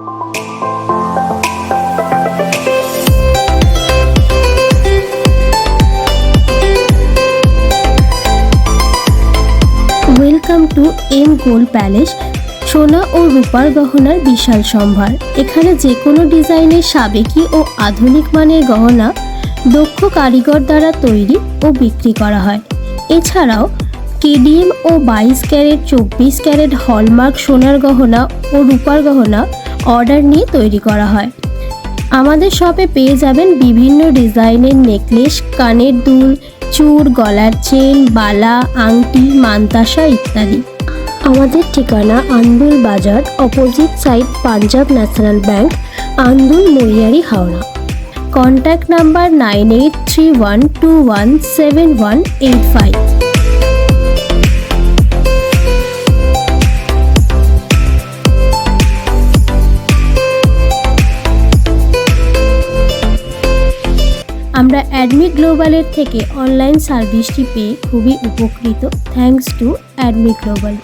Welcome to M Gold Palace. সোনা ও রূপার গহনার বিশাল সম্ভার। এখানে যে কোনো ডিজাইনের সাবেকি ও আধুনিক মানের গহনা দক্ষ কারিগর দ্বারা তৈরি ও বিক্রি করা হয়। এছাড়াও কেডিএম ও 22 ক্যারেট, 24 ক্যারেট হলমার্ক সোনার গহনা ও রূপার গহনা অর্ডার নিয়ে তৈরি করা হয়। আমাদের শপে পেয়ে যাবেন বিভিন্ন ডিজাইনের নেকলেস, কানের দুল, চূড়, গলার চেন, বালা, আংটি, মানতাসা ইত্যাদি। আমাদের ঠিকানা Andul Bazar, opposite side Punjab National Bank, Andul, Moyari, Howrah. Contact number 9831217185। আমরা অ্যাডমি গ্লোবালের থেকে অনলাইন সার্ভিসটি পেয়ে খুবই উপকৃত। Thanks to Admi global.